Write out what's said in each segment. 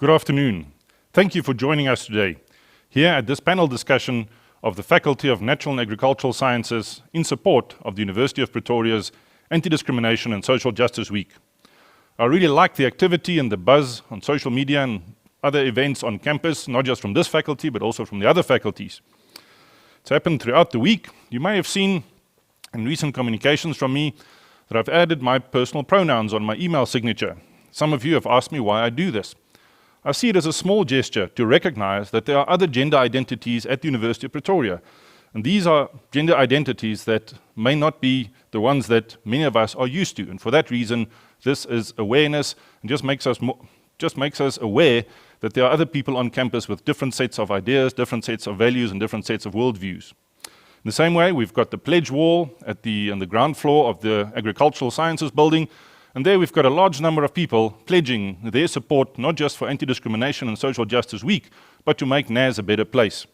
Good afternoon. Thank you for joining us today here at this panel discussion of the Faculty of Natural and Agricultural Sciences in support of the University of Pretoria's Anti-Discrimination and Social Justice Week. I really like the activity and the buzz on social media and other events on campus, not just from this faculty, but also from the other faculties. It's happened throughout the week. You may have seen in recent communications from me that I've added my personal pronouns on my email signature. Some of you have asked me why I do this. I see it as a small gesture to recognize that there are other gender identities at the University of Pretoria. And these are gender identities that may not be the ones that many of us are used to. And for that reason, this is awareness and just makes us aware that there are other people on campus with different sets of ideas, different sets of values, and different sets of worldviews. In the same way, we've got the pledge wall on the ground floor of the Agricultural Sciences building. And there we've got a large number of people pledging their support, not just for Anti-Discrimination and Social Justice Week, but to make NAS a better place.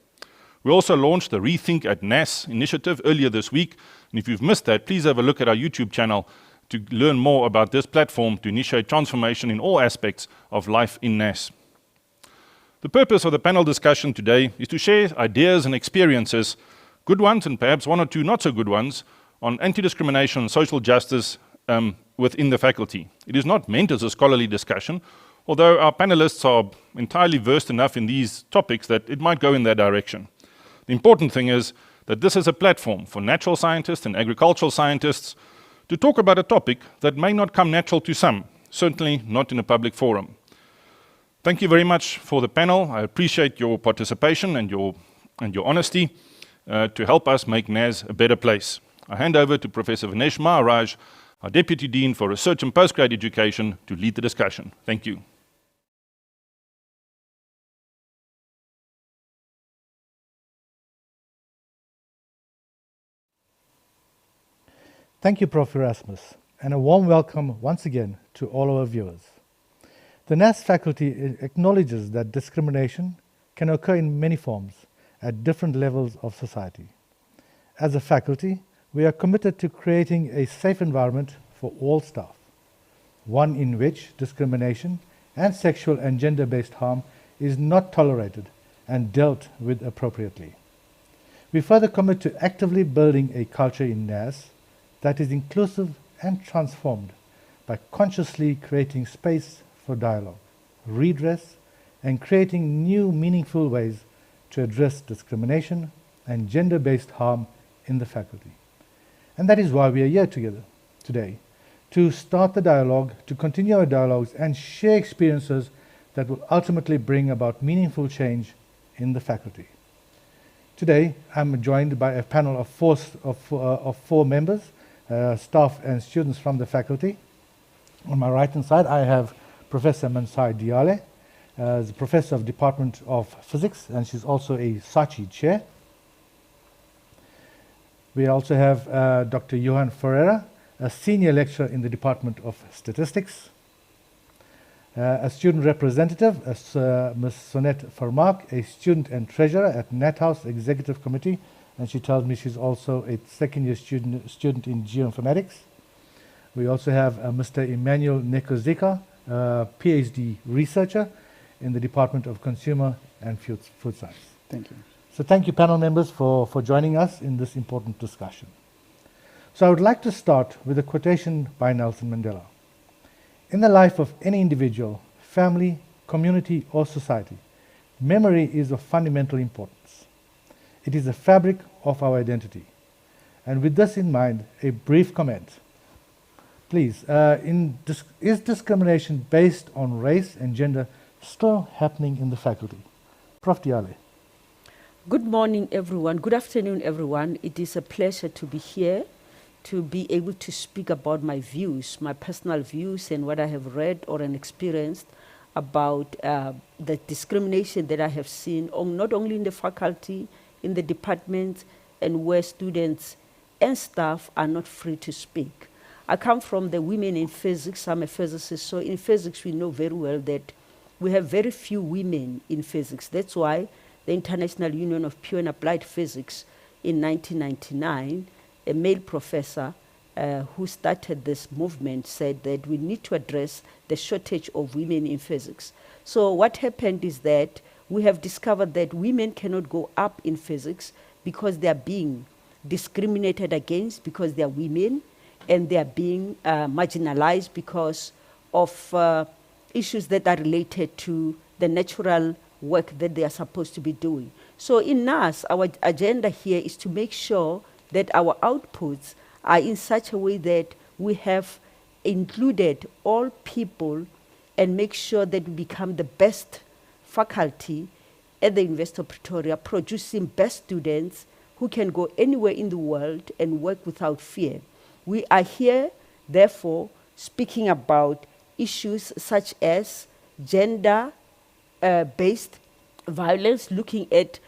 We also launched the Rethink at NAS initiative earlier this week. And if you've missed that, please have a look at our YouTube channel to learn more about this platform to initiate transformation in all aspects of life in NAS. The purpose of the panel discussion today is to share ideas and experiences, good ones and perhaps one or two not so good ones, on anti-discrimination and social justice within the faculty. It is not meant as a scholarly discussion, although our panelists are entirely versed enough in these topics that it might go in that direction. The important thing is that this is a platform for natural scientists and agricultural scientists to talk about a topic that may not come natural to some, certainly not in a public forum. Thank you very much for the panel. I appreciate your participation and your honesty to help us make NAS a better place. I hand over to Professor Vinesh Maharaj, our Deputy Dean for Research and Postgrad Education, to lead the discussion. Thank you. Thank you, Prof. Erasmus, and a warm welcome once again to all our viewers. The NAS faculty acknowledges that discrimination can occur in many forms at different levels of society. As a faculty, we are committed to creating a safe environment for all staff, one in which discrimination and sexual and gender-based harm is not tolerated and dealt with appropriately. We further commit to actively building a culture in NAS that is inclusive and transformed by consciously creating space for dialogue, redress, and creating new meaningful ways to address discrimination and gender-based harm in the faculty. And that is why we are here together today, to start the dialogue, to continue our dialogues, and share experiences that will ultimately bring about meaningful change in the faculty. Today, I'm joined by a panel of four members, staff and students from the faculty. On my right-hand side, I have Professor Mansai Diale, the Professor of Department of Physics, and she's also a Saatchi Chair. We also have Dr. Johan Ferreira, a Senior Lecturer in the Department of Statistics. A student representative, Ms. Sonette Vermaak, a student and treasurer at NatHouse Executive Committee, and she tells me she's also a second-year student in geoinformatics. We also have Mr. Emmanuel Nekozika, a PhD researcher in the Department of Consumer and Food Science. Thank you. So thank you, panel members, for joining us in this important discussion. So I would like to start with a quotation by Nelson Mandela. In the life of any individual, family, community, or society, memory is of fundamental importance. It is the fabric of our identity. And with this in mind, a brief comment. Please, is discrimination based on race and gender still happening in the faculty? Prof. Diale. Good morning, everyone. Good afternoon, everyone. It is a pleasure to be here, to be able to speak about my views, my personal views, and what I have read or experienced about the discrimination that I have seen, not only in the faculty, in the department, and where students and staff are not free to speak. I come from the women in physics. I'm a physicist, so in physics we know very well that we have very few women in physics. That's why the International Union of Pure and Applied Physics in 1999, a male professor who started this movement said that we need to address the shortage of women in physics. So what happened is that we have discovered that women cannot go up in physics because they are being discriminated against because they are women, and they are being marginalized because of issues that are related to the natural work that they are supposed to be doing. So in NAS, our agenda here is to make sure that our outputs are in such a way that we have included all people and make sure that we become the best faculty at the University of Pretoria, producing best students who can go anywhere in the world and work without fear. We are here, therefore, speaking about issues such as gender-based violence, looking at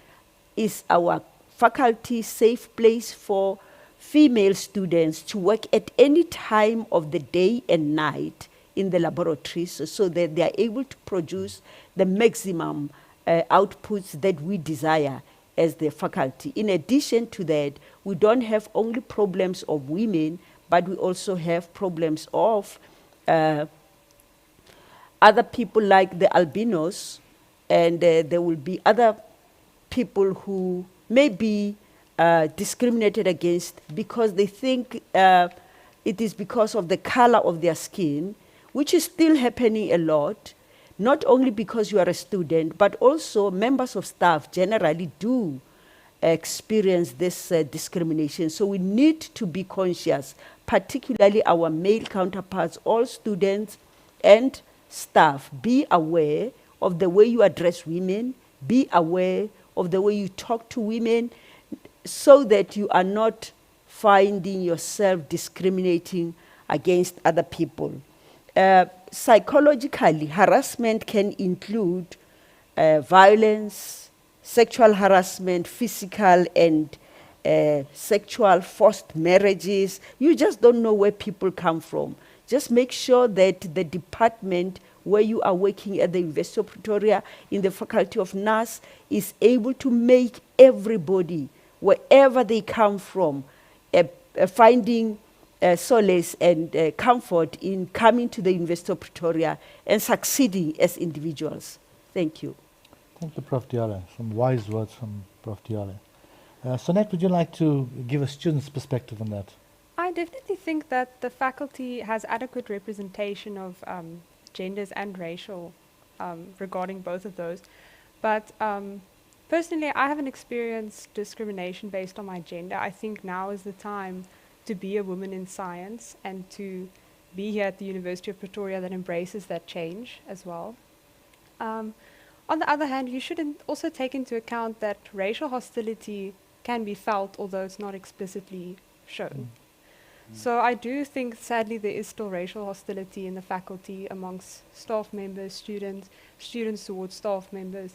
is our faculty safe place for female students to work at any time of the day and night in the laboratories so that they are able to produce the maximum outputs that we desire as the faculty. In addition to that, we don't have only problems of women, but we also have problems of other people like the albinos, and there will be other people who may be discriminated against because they think it is because of the color of their skin, which is still happening a lot, not only because you are a student, but also members of staff generally do experience this discrimination. So we need to be conscious, particularly our male counterparts, all students and staff. Be aware of the way you address women, be aware of the way you talk to women, so that you are not finding yourself discriminating against other people. Psychologically, harassment can include violence, sexual harassment, physical and sexual forced marriages. You just don't know where people come from. Just make sure that the department where you are working at the University of Pretoria in the Faculty of NAS is able to make everybody, wherever they come from, finding solace and comfort in coming to the University of Pretoria and succeeding as individuals. Thank you. Thank you, Prof. Diale. Some wise words from Prof. Diale. Sonette, would you like to give a student's perspective on that? I definitely think that the faculty has adequate representation of genders and racial regarding both of those. But personally, I haven't experienced discrimination based on my gender. I think now is the time to be a woman in science and to be here at the University of Pretoria that embraces that change as well. On the other hand, you should also take into account that racial hostility can be felt, although it's not explicitly shown. So I do think, sadly, there is still racial hostility in the faculty amongst staff members, students towards staff members.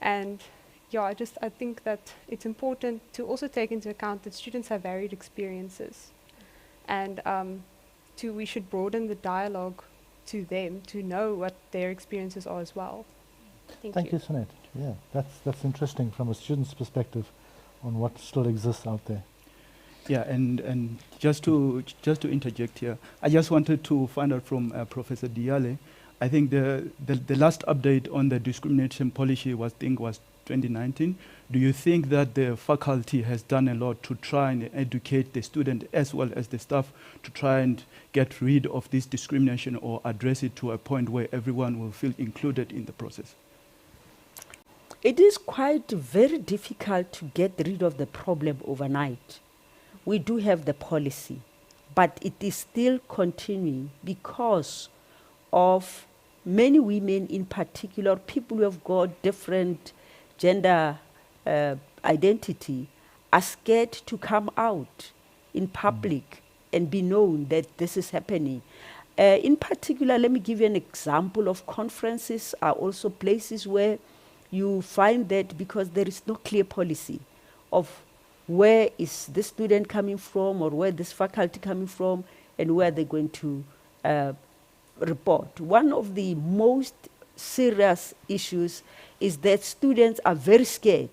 And yeah, I think that it's important to also take into account that students have varied experiences. And we should broaden the dialogue to them to know what their experiences are as well. Thank you, Sonette. Yeah, that's interesting from a student's perspective on what still exists out there. Yeah, and just to interject here, I just wanted to find out from Professor Diale. I think the last update on the discrimination policy was 2019. Do you think that the faculty has done a lot to try and educate the student as well as the staff to try and get rid of this discrimination or address it to a point where everyone will feel included in the process? It is quite very difficult to get rid of the problem overnight. We do have the policy, but it is still continuing because of many women in particular, people who have got different gender identity, are scared to come out in public and be known that this is happening. In particular, let me give you an example of conferences are also places where you find that because there is no clear policy of where is this student coming from or where this faculty coming from and where they're going to report. One of the most serious issues is that students are very scared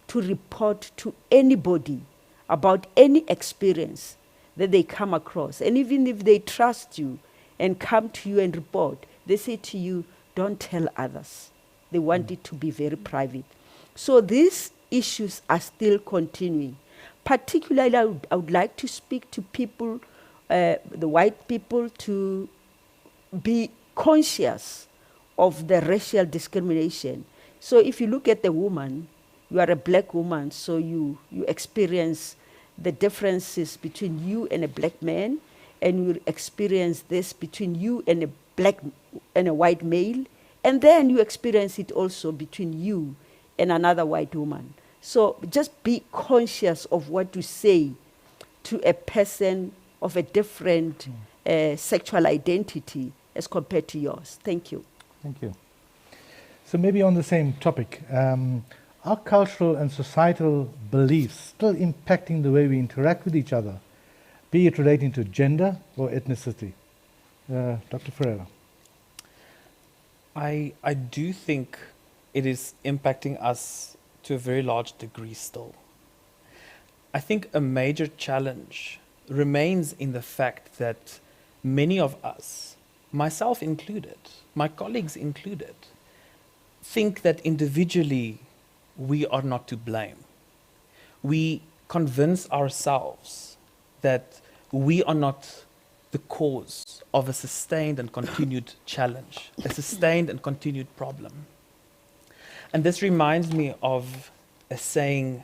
to report to anybody about any experience that they come across. And even if they trust you and come to you and report, they say to you, don't tell others. They want it to be very private. So these issues are still continuing. Particularly, I would like to speak to people, the white people, to be conscious of the racial discrimination. So if you look at the woman, you are a black woman, so you experience the differences between you and a black man, and you experience this between you and a black and a white male, and then you experience it also between you and another white woman. So just be conscious of what you say to a person of a different sexual identity as compared to yours. Thank you. Thank you. So maybe on the same topic, are cultural and societal beliefs still impacting the way we interact with each other, be it relating to gender or ethnicity? Dr. Ferreira. I do think it is impacting us to a very large degree still. I think a major challenge remains in the fact that many of us, myself included, my colleagues included, think that individually we are not to blame. We convince ourselves that we are not the cause of a sustained and continued challenge, a sustained and continued problem. And this reminds me of a saying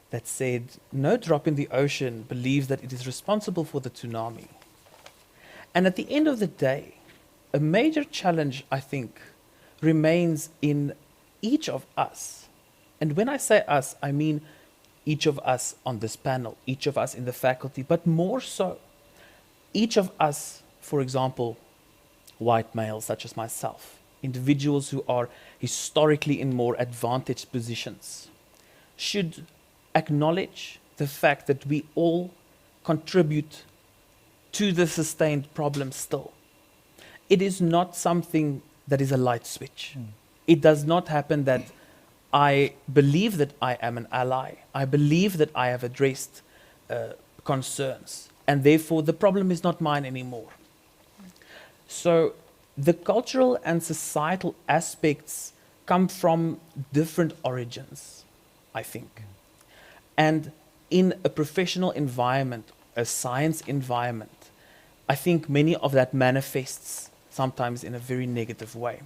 that said, no drop in the ocean believes that it is responsible for the tsunami. And at the end of the day, a major challenge, I think, remains in each of us. And when I say us, I mean each of us on this panel, each of us in the faculty, but more so, each of us, for example, white males such as myself, individuals who are historically in more advantaged positions, should acknowledge the fact that we all contribute to the sustained problem still. It is not something that is a light switch. It does not happen that I believe that I am an ally. I believe that I have addressed concerns, and therefore the problem is not mine anymore. So the cultural and societal aspects come from different origins, I think. And in a professional environment, a science environment, I think many of that manifests sometimes in a very negative way.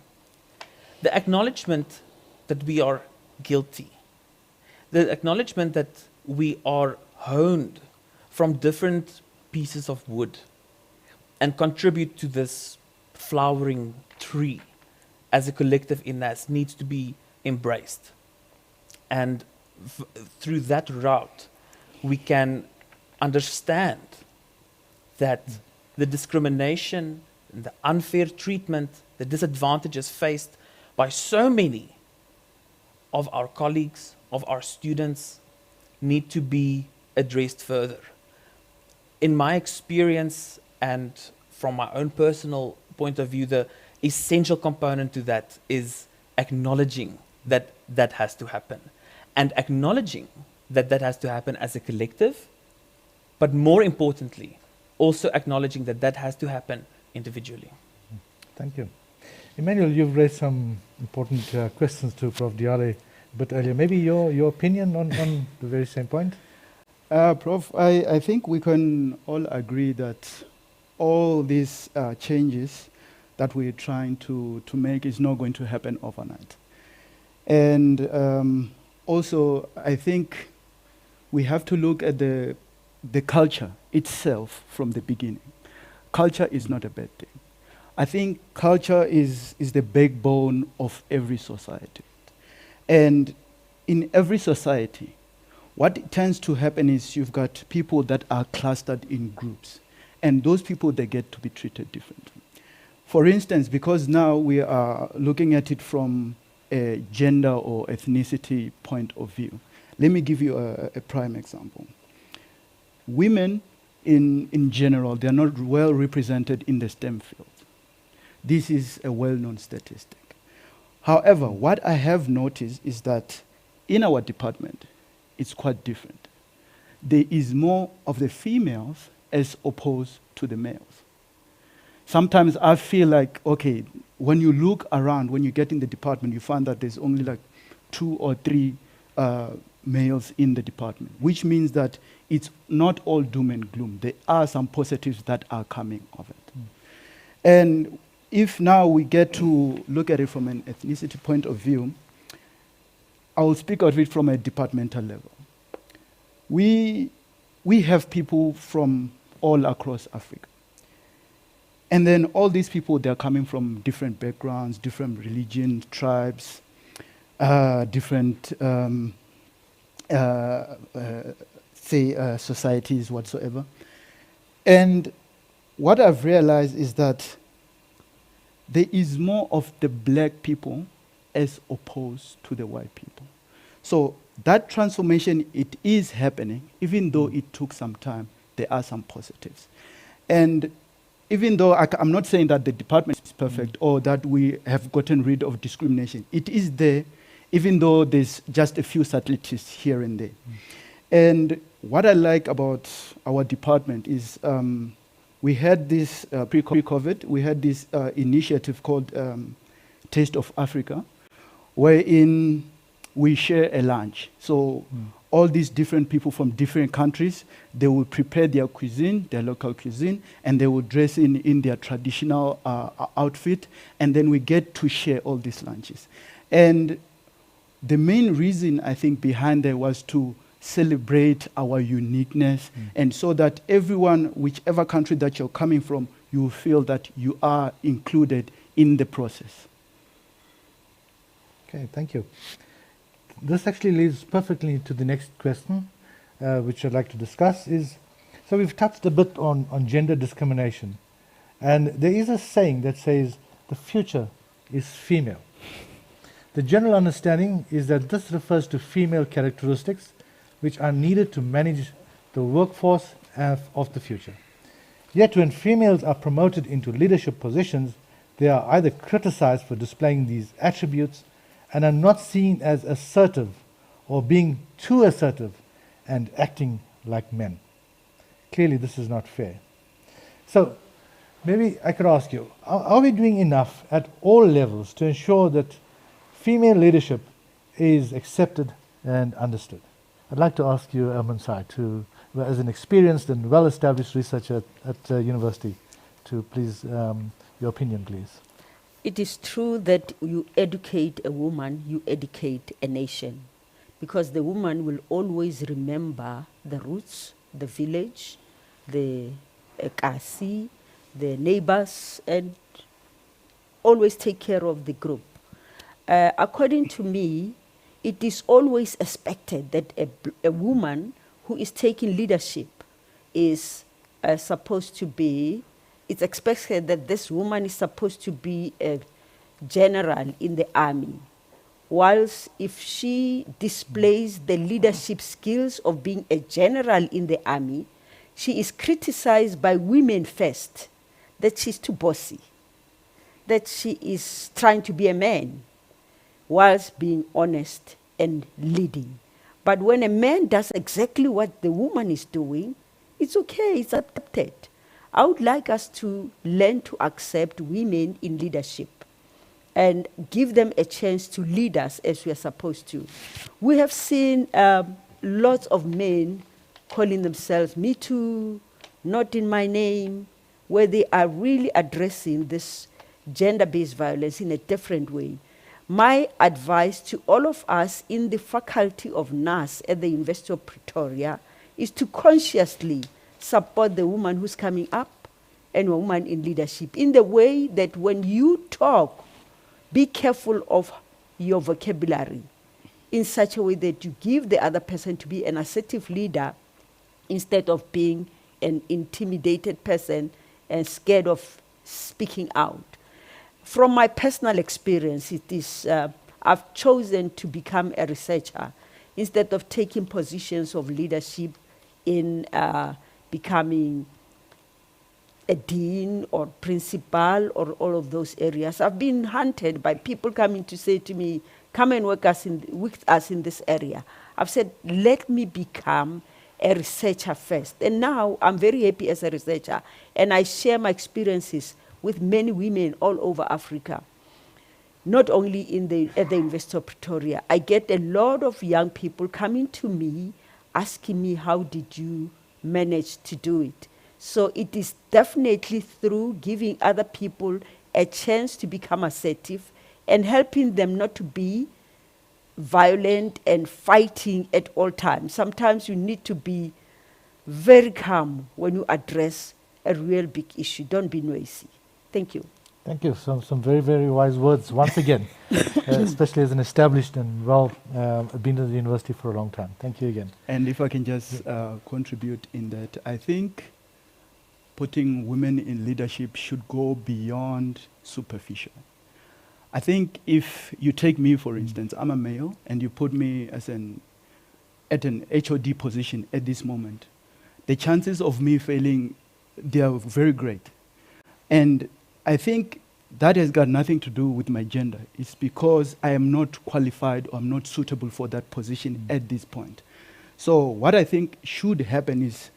The acknowledgement that we are guilty, the acknowledgement that we are honed from different pieces of wood and contribute to this flowering tree as a collective in us needs to be embraced. And through that route, we can understand that the discrimination, the unfair treatment, the disadvantages faced by so many of our colleagues, of our students, need to be addressed further. In my experience and from my own personal point of view, the essential component to that is acknowledging that that has to happen, and acknowledging that that has to happen as a collective, but more importantly, also acknowledging that that has to happen individually. Thank you. Emmanuel, you've raised some important questions to Prof. Diale a bit earlier. Maybe your opinion on the very same point? Prof, I think we can all agree that all these changes that we're trying to make is not going to happen overnight. And also, I think we have to look at the culture itself from the beginning. Culture is not a bad thing. I think culture is the backbone of every society. And in every society, what tends to happen is you've got people that are clustered in groups. And those people, they get to be treated differently. For instance, because now we are looking at it from a gender or ethnicity point of view, let me give you a prime example. Women, in general, they are not well represented in the STEM field. This is a well-known statistic. However, what I have noticed is that in our department, it's quite different. There is more of the females as opposed to the males. Sometimes I feel like, okay, when you look around, when you get in the department, you find that there's only like 2 or 3 males in the department, which means that it's not all doom and gloom. There are some positives that are coming of it. And if now we get to look at it from an ethnicity point of view, I will speak of it from a departmental level. We have people from all across Africa. And then all these people, they're coming from different backgrounds, different religions, tribes, different, societies whatsoever. And what I've realized is that there is more of the black people as opposed to the white people. So that transformation, it is happening, even though it took some time. There are some positives. And even though I'm not saying that the department is perfect or that we have gotten rid of discrimination, it is there, even though there's just a few subtleties here and there. And what I like about our department is we had this, pre-COVID, we had this initiative called Taste of Africa, wherein we share a lunch. So all these different people from different countries, they will prepare their cuisine, their local cuisine, and they will dress in their traditional outfit, and then we get to share all these lunches. And the main reason, I think, behind that was to celebrate our uniqueness, and so that everyone, whichever country that you're coming from, you feel that you are included in the process. Okay, thank you. This actually leads perfectly to the next question, which I'd like to discuss is, so we've touched a bit on gender discrimination. And there is a saying that says, the future is female. The general understanding is that this refers to female characteristics which are needed to manage the workforce of the future. Yet when females are promoted into leadership positions, they are either criticized for displaying these attributes and are not seen as assertive or being too assertive and acting like men. Clearly, this is not fair. So, maybe I could ask you, are we doing enough at all levels to ensure that female leadership is accepted and understood? I'd like to ask you, Mansai, as an experienced and well-established researcher at university, to please, your opinion, please. It is true that you educate a woman, you educate a nation, because the woman will always remember the roots, the village, the kasi, the neighbors, and always take care of the group. According to me, it is always expected that a woman who is taking leadership is supposed to be, it's expected that this woman is supposed to be a general in the army. Whilst if she displays the leadership skills of being a general in the army, she is criticized by women first, that she's too bossy, that she is trying to be a man, whilst being honest and leading. But when a man does exactly what the woman is doing, it's okay, it's accepted. I would like us to learn to accept women in leadership and give them a chance to lead us as we are supposed to. We have seen lots of men calling themselves Me Too, Not in My Name, where they are really addressing this gender-based violence in a different way. My advice to all of us in the Faculty of Nurse at the University of Pretoria is to consciously support the woman who's coming up and a woman in leadership in the way that when you talk, be careful of your vocabulary in such a way that you give the other person to be an assertive leader instead of being an intimidated person and scared of speaking out. From my personal experience, it is I've chosen to become a researcher instead of taking positions of leadership in becoming a dean or principal or all of those areas. I've been hunted by people coming to say to me, come and work with us in this area. I've said, let me become a researcher first. And now I'm very happy as a researcher, and I share my experiences with many women all over Africa. not only at the University of Pretoria. I get a lot of young people coming to me, asking me, how did you manage to do it? So it is definitely through giving other people a chance to become assertive and helping them not to be violent and fighting at all times. Sometimes you need to be very calm when you address a real big issue. Don't be noisy. Thank you. Thank you. Some very, very wise words once again, especially as an established and been to the university for a long time. Thank you again. And if I can just contribute in that, I think putting women in leadership should go beyond superficial. I think if you take me, for instance, I'm a male, and you put me at an HOD position at this moment, the chances of me failing, they are very great. And I think that has got nothing to do with my gender. It's because I am not qualified or I'm not suitable for that position at this point. So what I think should happen is,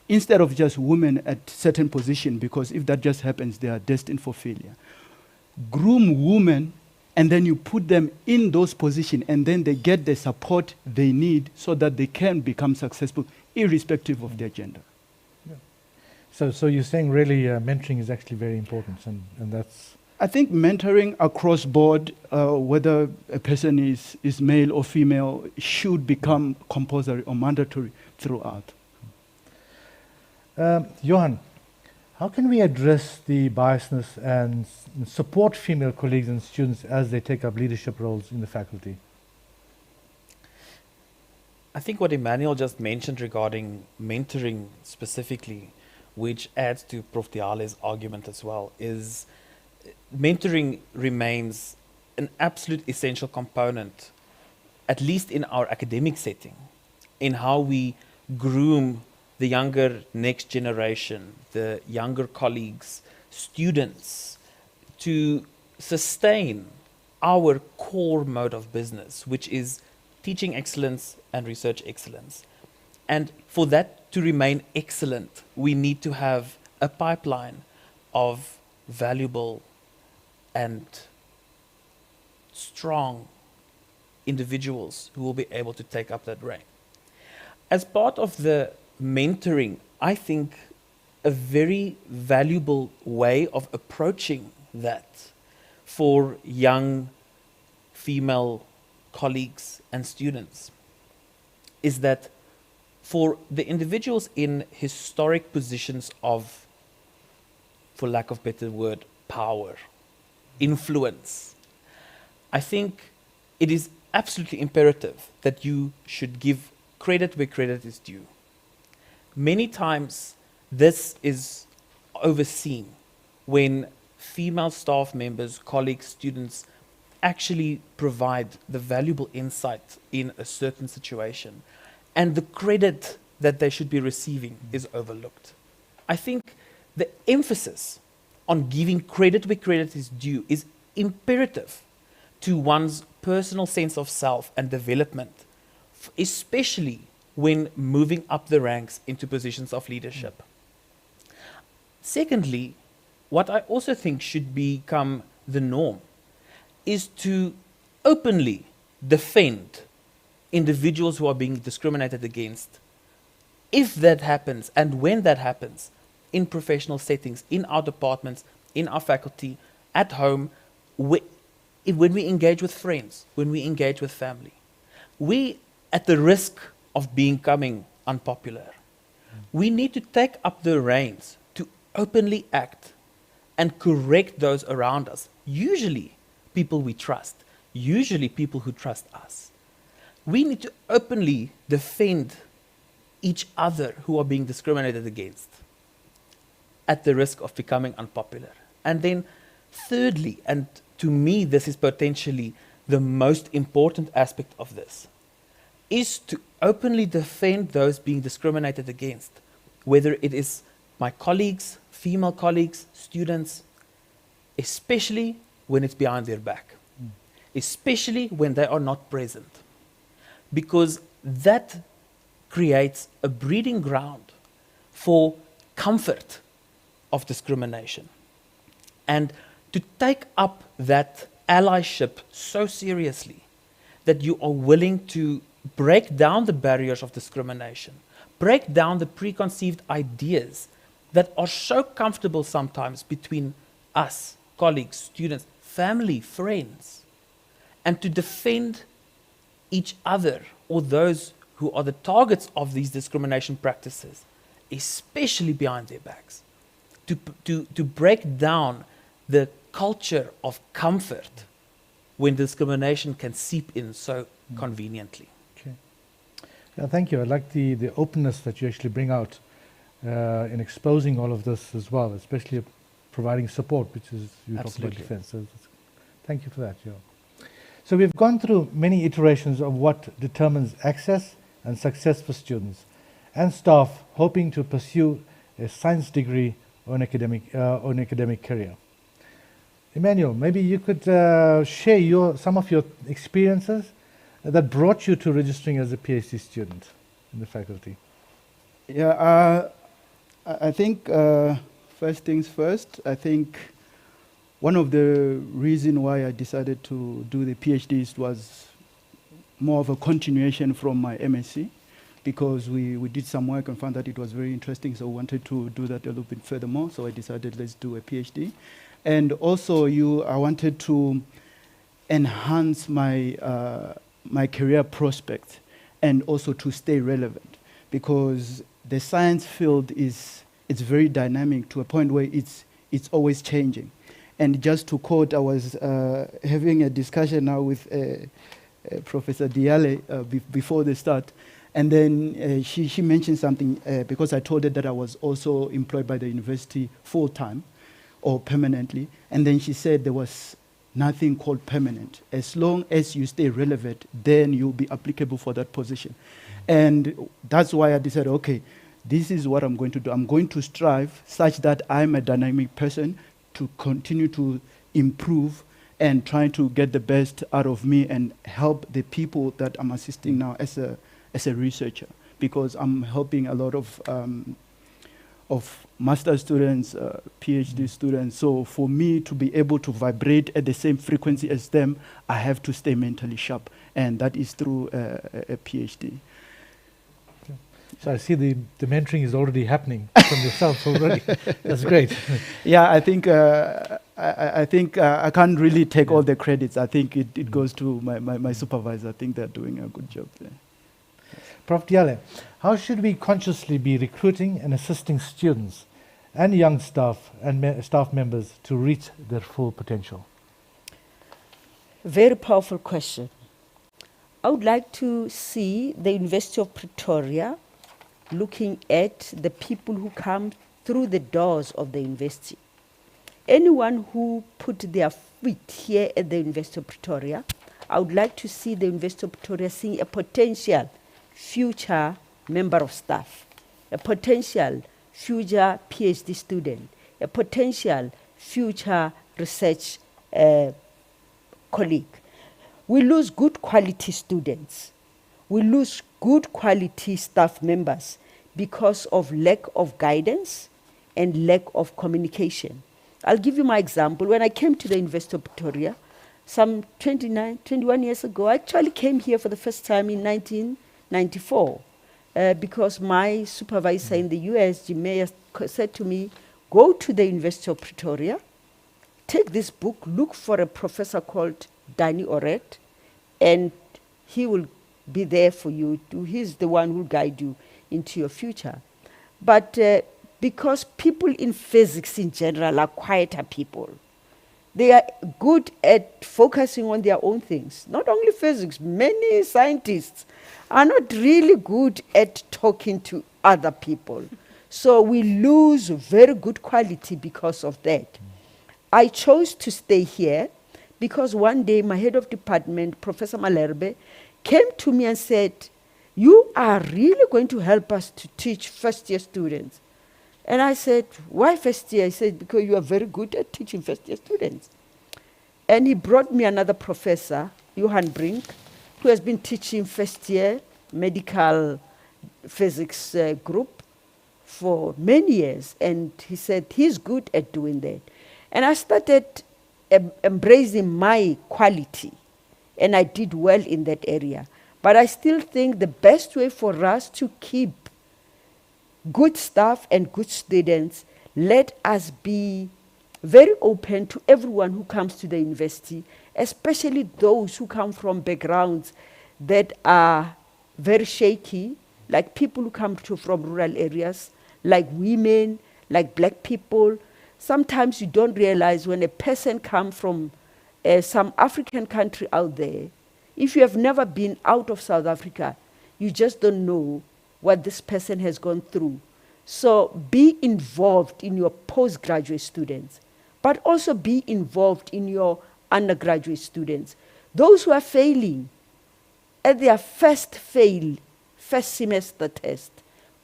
instead of just women at certain position, because if that just happens, they are destined for failure, groom women, and then you put them in those positions, and then they get the support they need so that they can become successful, irrespective of their gender. So you're saying really mentoring is actually very important, and that's... I think mentoring across board, whether a person is male or female, should become compulsory or mandatory throughout. Johan, how can we address the biasness and support female colleagues and students as they take up leadership roles in the faculty? I think what Emmanuel just mentioned regarding mentoring specifically, which adds to Prof. Diale's argument as well, is mentoring remains an absolute essential component, at least in our academic setting, in how we groom the younger next generation, the younger colleagues, students, to sustain our core mode of business, which is teaching excellence and research excellence. And for that to remain excellent, we need to have a pipeline of valuable and strong individuals who will be able to take up that reign. As part of the mentoring, I think a very valuable way of approaching that for young female colleagues and students is that for the individuals in historic positions of, for lack of a better word, power, influence, I think it is absolutely imperative that you should give credit where credit is due. Many times this is overseen when female staff members, colleagues, students actually provide the valuable insight in a certain situation, and the credit that they should be receiving is overlooked. I think the emphasis on giving credit where credit is due is imperative to one's personal sense of self and development, especially when moving up the ranks into positions of leadership. Secondly, what I also think should become the norm is to openly defend individuals who are being discriminated against. If that happens, and when that happens, in professional settings, in our departments, in our faculty, at home, when we engage with friends, when we engage with family, we, at the risk of becoming unpopular, we need to take up the reins to openly act and correct those around us, usually people we trust, usually people who trust us. We need to openly defend each other who are being discriminated against at the risk of becoming unpopular. And then thirdly, and to me this is potentially the most important aspect of this, is to openly defend those being discriminated against, whether it is my colleagues, female colleagues, students, especially when it's behind their back, especially when they are not present, because that creates a breeding ground for comfort of discrimination. And to take up that allyship so seriously that you are willing to break down the barriers of discrimination, break down the preconceived ideas that are so comfortable sometimes between us, colleagues, students, family, friends, and to defend each other or those who are the targets of these discrimination practices, especially behind their backs, to break down the culture of comfort when discrimination can seep in so conveniently. Okay. Yeah, thank you. I like the openness that you actually bring out in exposing all of this as well, especially providing support, which is, you talked about defense. So thank you for that, Joe. So we've gone through many iterations of what determines access and success for students and staff hoping to pursue a science degree or an academic career. Emmanuel, maybe you could share some of your experiences that brought you to registering as a PhD student in the faculty. Yeah, I think first things first, I think one of the reasons why I decided to do the PhDs was more of a continuation from my MSc, because we did some work and found that it was very interesting, so I wanted to do that a little bit furthermore, so I decided let's do a PhD. And also I wanted to enhance my, my career prospects and also to stay relevant, because the science field it's very dynamic to a point where it's always changing. And just to quote, I was having a discussion now with Professor Diale before the start, and then she mentioned something because I told her that I was also employed by the university full-time or permanently, and then she said there was nothing called permanent. As long as you stay relevant, then you'll be applicable for that position. And that's why I decided, okay, this is what I'm going to do. I'm going to strive such that I'm a dynamic person to continue to improve and trying to get the best out of me and help the people that I'm assisting now as a researcher, because I'm helping a lot of master students, PhD students. So for me to be able to vibrate at the same frequency as them, I have to stay mentally sharp, and that is through a PhD. So I see the mentoring is already happening from yourself already. That's great. Yeah, I think I can't really take all the credits. I think it goes to my supervisor. I think they're doing a good job there. Prof. Diale, how should we consciously be recruiting and assisting students and young staff and staff members to reach their full potential? Very powerful question. I would like to see the University of Pretoria looking at the people who come through the doors of the university. Anyone who put their feet here at the University of Pretoria, I would like to see the University of Pretoria seeing a potential future member of staff, a potential future PhD student, a potential future research colleague. We lose good quality students. We lose good quality staff members because of lack of guidance and lack of communication. I'll give you my example. When I came to the University of Pretoria, some 21 years ago, I actually came here for the first time in 1994 because my supervisor in the US, Jim Mayer, said to me, go to the University of Pretoria, take this book, look for a professor called Danny Oret, and he will be there for you. He's the one who will guide you into your future. But because people in physics in general are quieter people, they are good at focusing on their own things. Not only physics, many scientists are not really good at talking to other people. So we lose very good quality because of that. I chose to stay here because one day my head of department, Professor Malerbe, came to me and said, you are really going to help us to teach first-year students. And I said, why first year? He said, because you are very good at teaching first-year students. And he brought me another professor, Johan Brink, who has been teaching first-year medical physics group for many years. And he said, he's good at doing that. And I started embracing my quality, and I did well in that area. But I still think the best way for us to keep good staff and good students, let us be very open to everyone who comes to the university, especially those who come from backgrounds that are very shaky, like people who come from rural areas, like women, like black people. Sometimes you don't realize when a person comes from some African country out there, if you have never been out of South Africa, you just don't know what this person has gone through. So be involved in your postgraduate students, but also be involved in your undergraduate students. Those who are failing at their first semester test,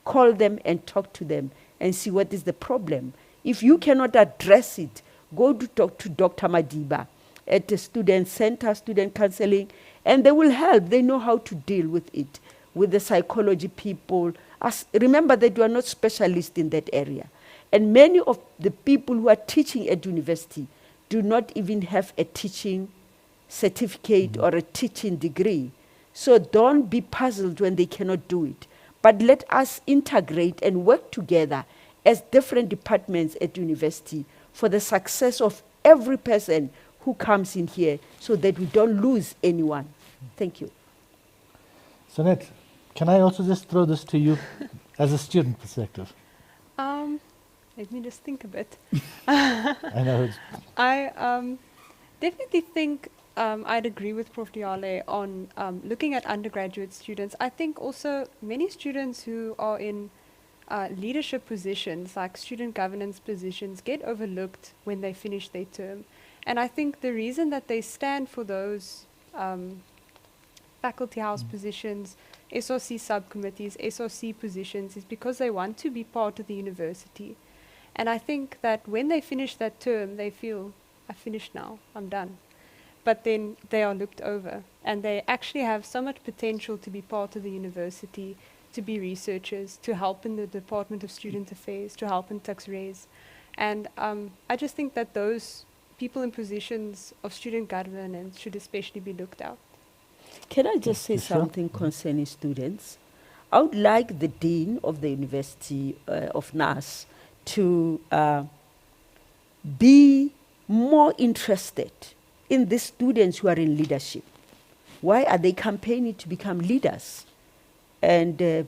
call them and talk to them and see what is the problem. If you cannot address it, go to talk to Dr. Madiba at the student center, student counseling, and they will help. They know how to deal with it, with the psychology people. Remember that you are not specialists in that area. And many of the people who are teaching at university do not even have a teaching certificate or a teaching degree. So don't be puzzled when they cannot do it. But let us integrate and work together as different departments at university for the success of every person who comes in here so that we don't lose anyone. Thank you. Sonette, can I also just throw this to you as a student perspective? Let me just think a bit. I know. I definitely think I'd agree with Prof. Diale on looking at undergraduate students. I think also many students who are in leadership positions, like student governance positions, get overlooked when they finish their term. And I think the reason that they stand for those faculty house positions, SRC subcommittees, SRC positions, is because they want to be part of the university. And I think that when they finish that term, they feel, I finished now, I'm done. But then they are looked over, and they actually have so much potential to be part of the university, to be researchers, to help in the Department of Student Affairs, to help in tax raise. And I just think that those people in positions of student governance should especially be looked at. Can I just say something concerning students? I would like the Dean of the University of NAS to be more interested in the students who are in leadership. Why are they campaigning to become leaders? And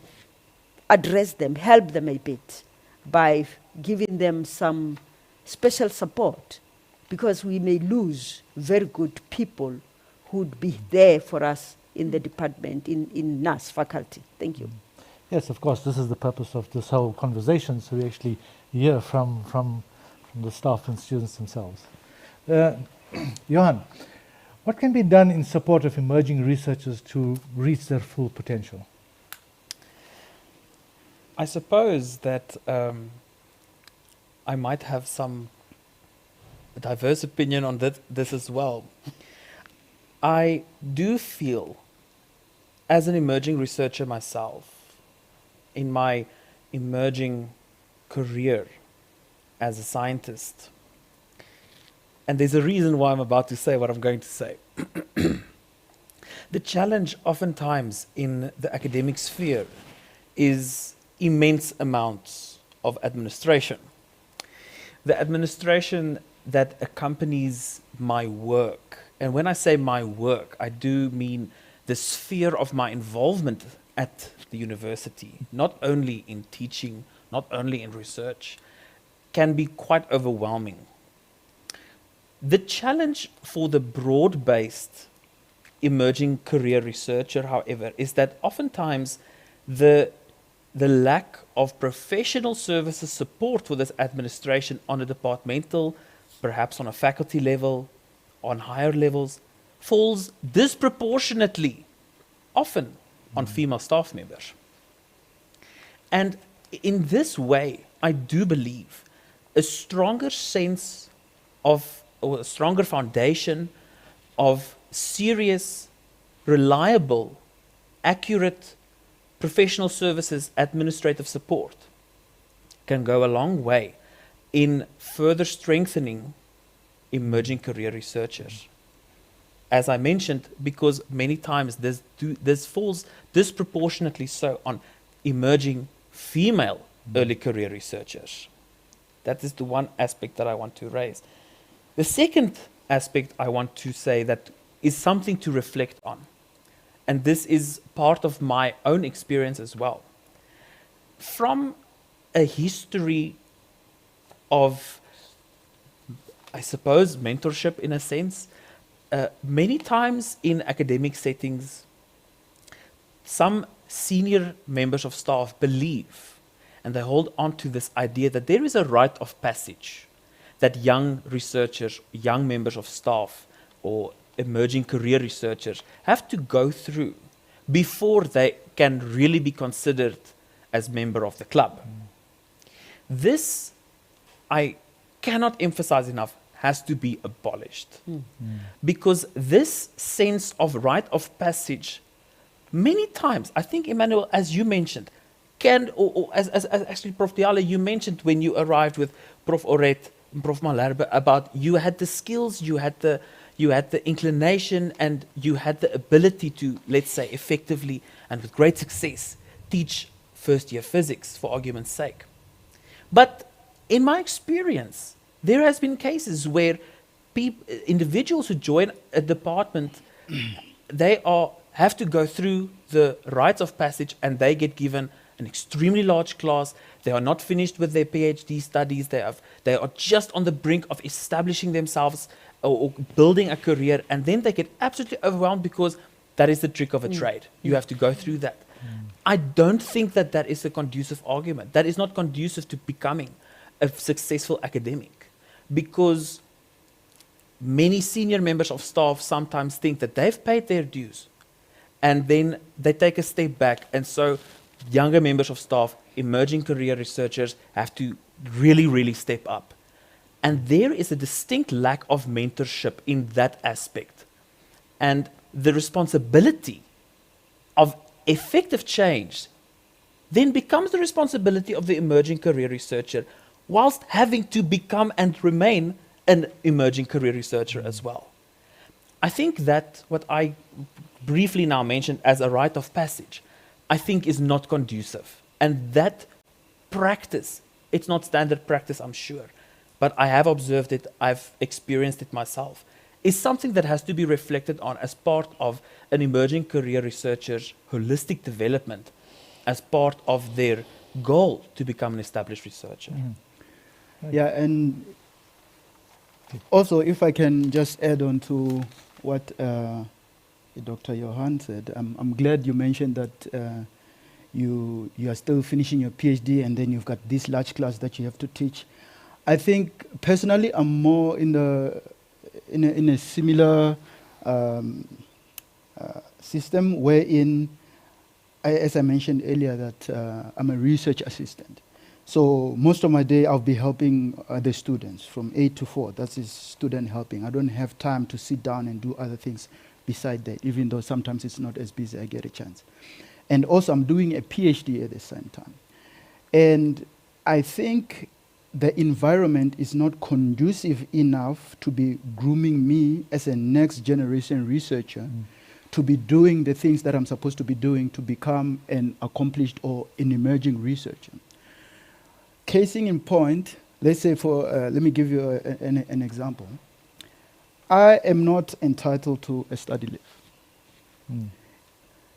address them, help them a bit by giving them some special support, because we may lose very good people who would be there for us in the department, in NAS faculty. Thank you. Yes, of course, this is the purpose of this whole conversation, so we actually hear from the staff and students themselves. Johan, what can be done in support of emerging researchers to reach their full potential? I suppose that I might have some diverse opinion on this as well. I do feel, as an emerging researcher myself, in my emerging career as a scientist, and there's a reason why I'm about to say what I'm going to say. The challenge oftentimes in the academic sphere is immense amounts of administration. The administration that accompanies my work, and when I say my work, I do mean the sphere of my involvement at the university, not only in teaching, not only in research, can be quite overwhelming. The challenge for the broad-based emerging career researcher, however, is that oftentimes the lack of professional services support for this administration on a departmental, perhaps on a faculty level, on higher levels, falls disproportionately often on female staff members. And in this way, I do believe a stronger sense of, or a stronger foundation of serious, reliable, accurate professional services administrative support can go a long way in further strengthening emerging career researchers. As I mentioned, because many times this falls disproportionately so on emerging female early career researchers. That is the one aspect that I want to raise. The second aspect I want to say that is something to reflect on, and this is part of my own experience as well. From a history of, I suppose, mentorship in a sense, many times in academic settings, some senior members of staff believe, and they hold on to this idea that there is a rite of passage that young researchers, young members of staff, or emerging career researchers have to go through before they can really be considered as member of the club. This, I cannot emphasize enough, has to be abolished. Because this sense of rite of passage, many times, I think, Emmanuel, as you mentioned, can, or as actually Prof. Diale, you mentioned when you arrived with Prof. Oret and Prof. Malherbe about you had the skills, you had the inclination, and you had the ability to, let's say, effectively and with great success, teach first-year physics, for argument's sake. But in my experience, there has been cases where individuals who join a department, they have to go through the rites of passage, and they get given an extremely large class. They are not finished with their PhD studies. They are just on the brink of establishing themselves or building a career, and then they get absolutely overwhelmed because that is the trick of a trade. You have to go through that. I don't think that that is a conducive argument. That is not conducive to becoming a successful academic, because many senior members of staff sometimes think that they've paid their dues, and then they take a step back, and so younger members of staff, emerging career researchers, have to really, really step up. And there is a distinct lack of mentorship in that aspect. And the responsibility of effective change then becomes the responsibility of the emerging career researcher, whilst having to become and remain an emerging career researcher as well. I think that what I briefly now mentioned as a rite of passage, I think is not conducive. And that practice, it's not standard practice, I'm sure, but I have observed it, I've experienced it myself, is something that has to be reflected on as part of an emerging career researcher's holistic development, as part of their goal to become an established researcher. Yeah, and also, if I can just add on to what Dr. Johan said, I'm glad you mentioned that you are still finishing your PhD, and then you've got this large class that you have to teach. I think personally, I'm more in a similar system wherein, as I mentioned earlier, that I'm a research assistant. So most of my day I'll be helping the students from 8 to 4. That is student helping. I don't have time to sit down and do other things beside that, even though sometimes it's not as busy, I get a chance. And also I'm doing a PhD at the same time. And I think the environment is not conducive enough to be grooming me as a next generation researcher to be doing the things that I'm supposed to be doing to become an accomplished or an emerging researcher. Casing in point, let's say let me give you an example. I am not entitled to a study leave.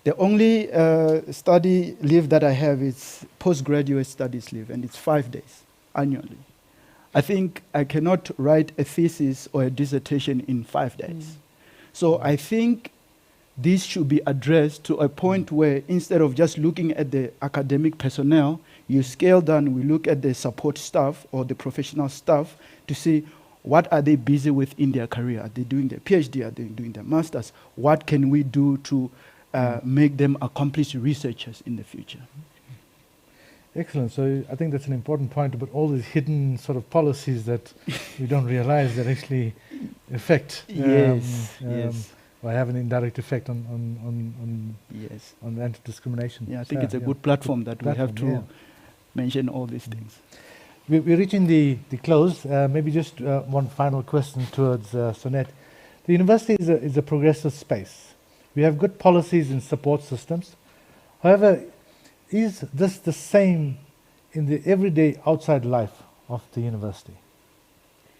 The only study leave that I have is postgraduate studies leave, and it's 5 days annually. I think I cannot write a thesis or a dissertation in 5 days. So I think this should be addressed to a point where instead of just looking at the academic personnel, you scale down, we look at the support staff or the professional staff to see what are they busy with in their career. Are they doing their PhD? Are they doing their master's? What can we do to make them accomplished researchers in the future? Excellent. So I think that's an important point about all these hidden sort of policies that we don't realize that actually affect Yes. or have an indirect effect on anti-discrimination. Yeah, I think it's a good platform that we have to mention all these things. we're reaching the close. Maybe just one final question towards Sonette. The university is a progressive space. We have good policies and support systems. However, is this the same in the everyday outside life of the university?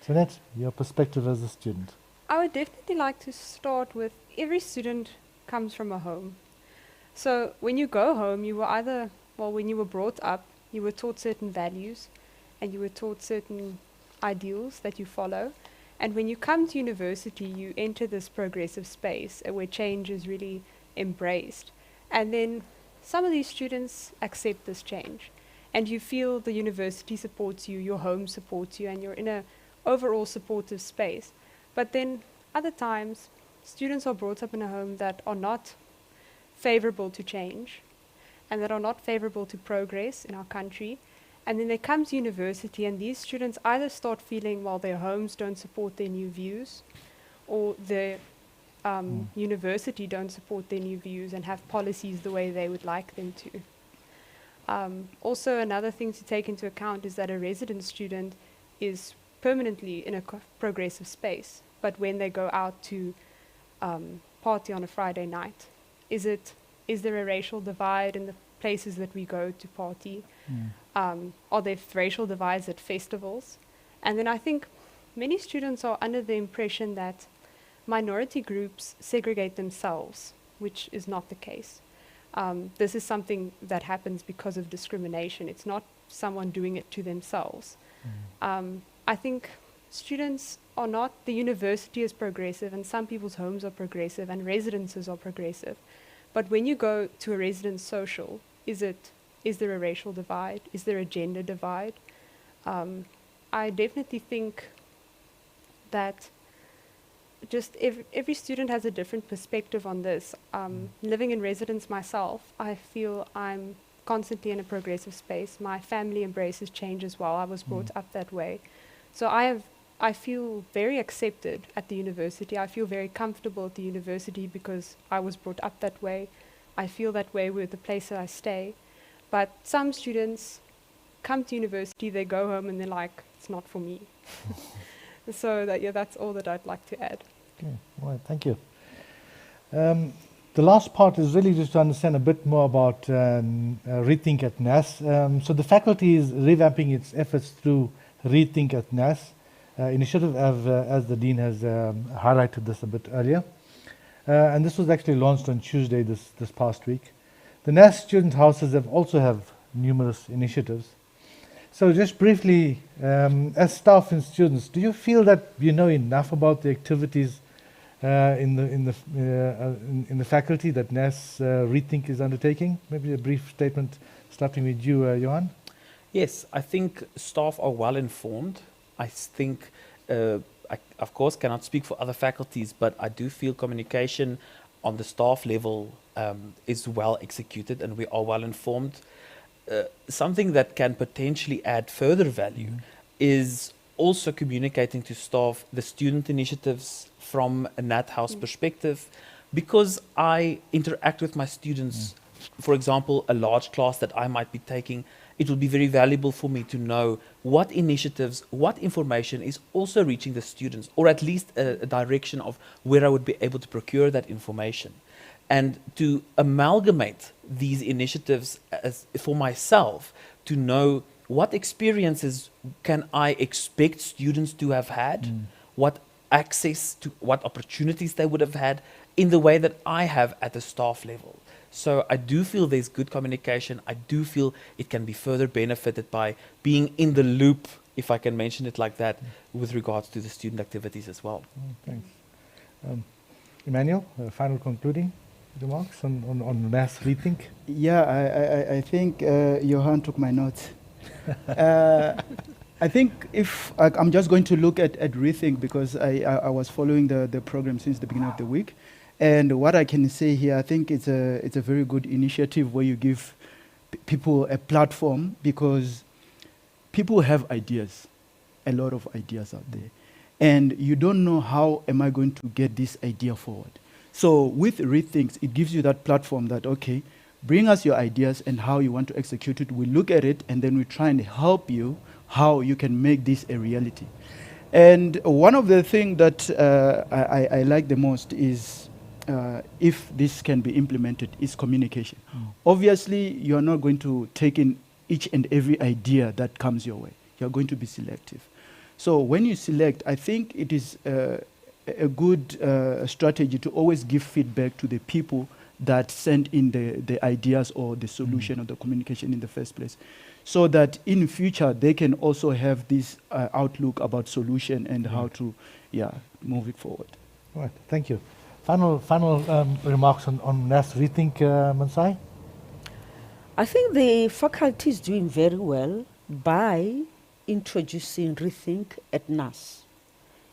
Sonette, your perspective as a student. I would definitely like to start with every student comes from a home. So when you go home, you were either, well, when you were brought up, you were taught certain values and you were taught certain ideals that you follow. And when you come to university, you enter this progressive space where change is really embraced. And then some of these students accept this change. And you feel the university supports you, your home supports you, and you're in an overall supportive space. But then other times, students are brought up in a home that are not favorable to change and that are not favorable to progress in our country. And then they come to university, and these students either start feeling, well, their homes don't support their new views, or their university don't support their new views and have policies the way they would like them to. Also, another thing to take into account is that a resident student is permanently in a progressive space, but when they go out to party on a Friday night, is there a racial divide in the places that we go to party? Are there racial divides at festivals? And then I think many students are under the impression that minority groups segregate themselves, which is not the case. This is something that happens because of discrimination. It's not someone doing it to themselves. I think students are not, the university is progressive and some people's homes are progressive and residences are progressive. But when you go to a residence social, is there a racial divide? Is there a gender divide? I definitely think that just every student has a different perspective on this. Living in residence myself, I feel I'm constantly in a progressive space. My family embraces change as well. I was brought up that way. So I feel very accepted at the university. I feel very comfortable at the university because I was brought up that way. I feel that way with the place that I stay. But some students come to university, they go home and they're like, it's not for me. So that's all that I'd like to add. Okay, all right, thank you. The last part is really just to understand a bit more about Rethink at NAS. So the faculty is revamping its efforts through Rethink at NAS initiative, as the Dean has highlighted this a bit earlier. And this was actually launched on Tuesday this past week. The NAS student houses also have numerous initiatives. So just briefly, as staff and students, do you feel that you know enough about the activities in the faculty that NAS Rethink is undertaking? Maybe a brief statement starting with you, Johan. Yes, I think staff are well informed. I think, I of course cannot speak for other faculties, but I do feel communication on the staff level is well executed and we are well informed. Something that can potentially add further value is also communicating to staff the student initiatives from a NAT House perspective, because I interact with my students. For example, a large class that I might be taking, it will be very valuable for me to know what initiatives, what information is also reaching the students, or at least a direction of where I would be able to procure that information. And to amalgamate these initiatives for myself, to know what experiences can I expect students to have had, what access to, what opportunities they would have had in the way that I have at the staff level. So I do feel there's good communication. I do feel it can be further benefited by being in the loop, if I can mention it like that, with regards to the student activities as well. Thanks. Emmanuel, final concluding remarks on NAS Rethink? Yeah, I think Johan took my notes. I think if I'm just going to look at Rethink, because I was following the program since the beginning of the week. And what I can say here, I think it's a very good initiative where you give people a platform, because people have ideas, a lot of ideas out there. And you don't know how am I going to get this idea forward. So with Rethink, it gives you that platform that, okay, bring us your ideas and how you want to execute it. We look at it and then we try and help you how you can make this a reality. And one of the things that I like the most is if this can be implemented is communication. Obviously, you're not going to take in each and every idea that comes your way. You're going to be selective. So when you select, I think it is a good strategy to always give feedback to the people that send in the ideas or the solution or the communication in the first place, so that in future they can also have this outlook about solution and how to move it forward. All right, thank you. Final remarks on NAS Rethink, Mansai? I think the faculty is doing very well by introducing Rethink at NAS.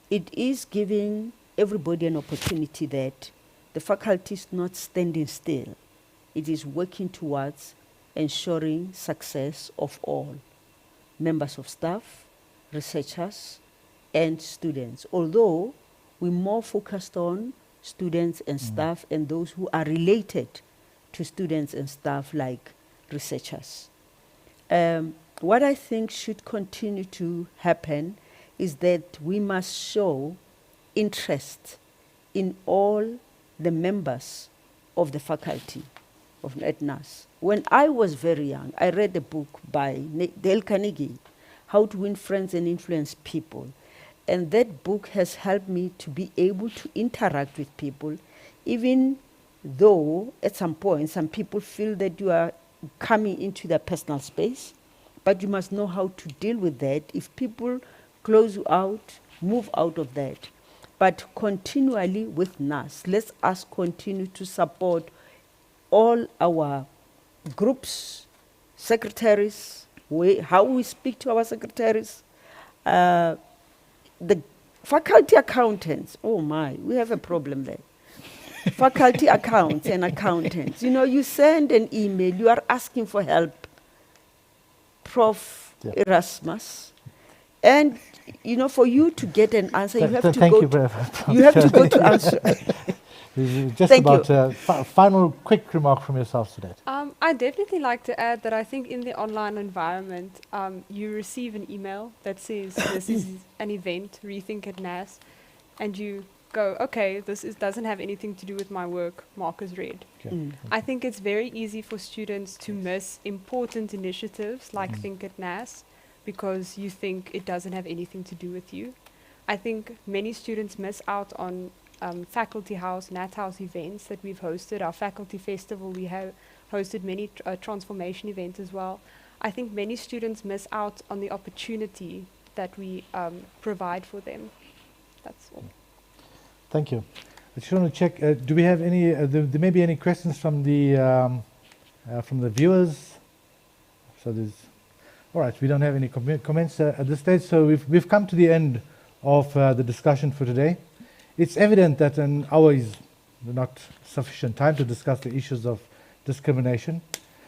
It is giving everybody an opportunity that the faculty is not standing still. It is working towards ensuring success of all members of staff, researchers, and students. Although we're more focused on students and staff and those who are related to students and staff like researchers. What I think should continue to happen is that we must show interest in all the members of the faculty at NAS. When I was very young, I read a book by Dale Carnegie, How to Win Friends and Influence People. And that book has helped me to be able to interact with people, even though at some point some people feel that you are coming into their personal space, but you must know how to deal with that. If people close you out, move out of that. But continually with NAS, let us continue to support all our groups, secretaries, how we speak to our secretaries, the faculty accountants. Oh my, we have a problem there. Faculty accounts and accountants. You know, you send an email, you are asking for help, Prof. Erasmus, and you know, for you to get an answer, you have to go to answer. Just Thank about final quick remark from yourself to that. I'd definitely like to add that I think in the online environment, you receive an email that says this is an event, Rethink at NAS, and you go, okay, doesn't have anything to do with my work, mark as read. I think it's very easy for students to miss important initiatives like Think at NAS because you think it doesn't have anything to do with you. I think many students miss out on Faculty House, Nat House events that we've hosted. Our Faculty Festival, we have hosted many transformation events as well. I think many students miss out on the opportunity that we provide for them. That's all. Thank you. I just want to check, do we have any, there may be any questions from the viewers? So there's, all right, we don't have any comments at this stage, so we've come to the end of the discussion for today. It's evident that an hour is not sufficient time to discuss the issues of discrimination.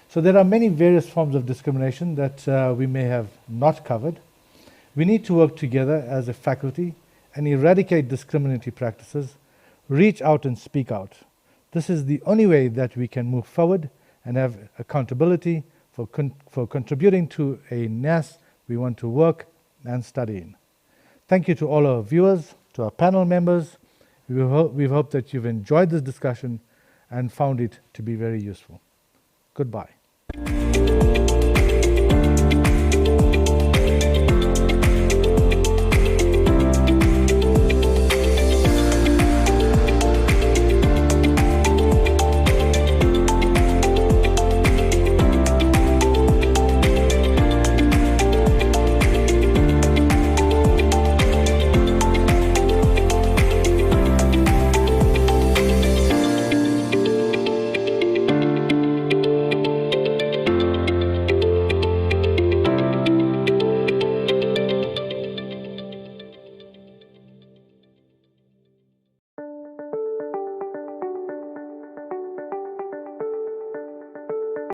So there are many various forms of discrimination that we may have not covered. We need to work together as a faculty and eradicate discriminatory practices, reach out and speak out. This is the only way that we can move forward and have accountability for contributing to a NAS we want to work and study in. Thank you to all our viewers, to our panel members. We hope that you've enjoyed this discussion and found it to be very useful. Goodbye.